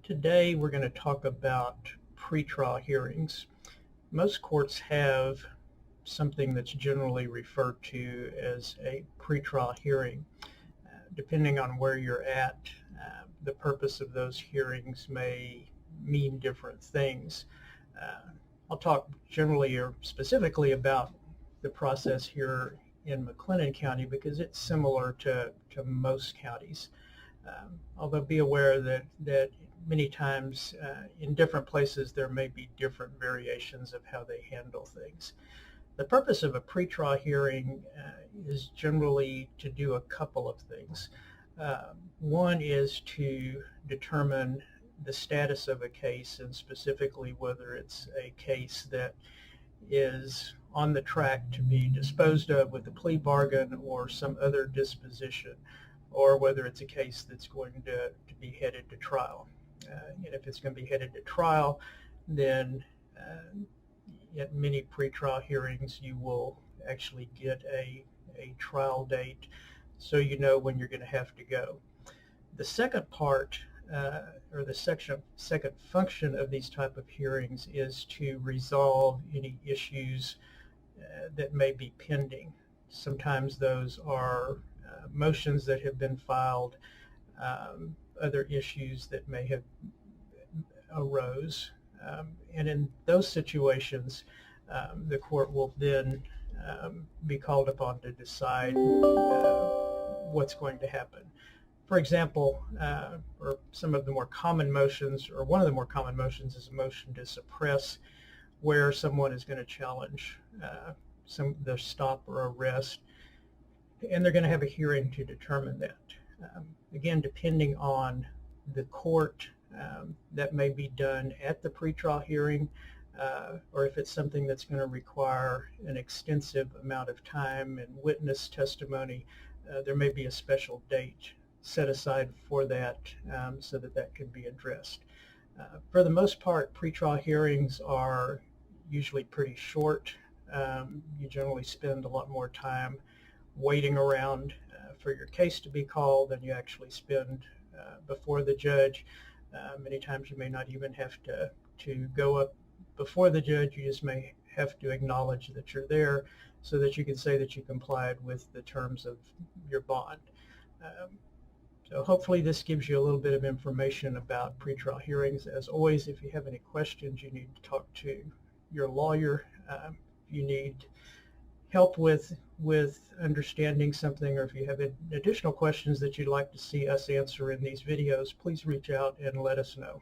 Today we're going to talk about pretrial hearings. Most courts have something that's generally referred to as a pretrial hearing. Depending on where you're at, the purpose of those hearings may mean different things. I'll talk generally or specifically about the process here in McLennan County because it's similar to most counties. Although be aware that many times in different places there may be different variations of how they handle things. The purpose of a pretrial hearing is generally to do a couple of things. One is to determine the status of a case, and specifically whether it's a case that is on the track to be disposed of with a plea bargain or some other disposition, or whether it's a case that's going to be headed to trial. And if it's going to be headed to trial, then at many pretrial hearings you will actually get a trial date so you know when you're going to have to go. The second part, or the second function of these type of hearings is to resolve any issues that may be pending. Sometimes those are motions that have been filed, other issues that may have arose. And in those situations, the court will then be called upon to decide what's going to happen. For example, or some of the more common motions, or one of the more common motions is a motion to suppress, where someone is going to challenge the stop or arrest, and they're going to have a hearing to determine that. Again, depending on the court, that may be done at the pretrial hearing, or if it's something that's going to require an extensive amount of time and witness testimony, there may be a special date set aside for that so that can be addressed. For the most part, pretrial hearings are usually pretty short. You generally spend a lot more time waiting around for your case to be called than you actually spend before the judge. Many times you may not even have to go up before the judge. You just may have to acknowledge that you're there so that you can say that you complied with the terms of your bond. So hopefully this gives you a little bit of information about pretrial hearings. As always, if you have any questions, you need to talk to your lawyer. If you need help with understanding something, or if you have additional questions that you'd like to see us answer in these videos, please reach out and let us know.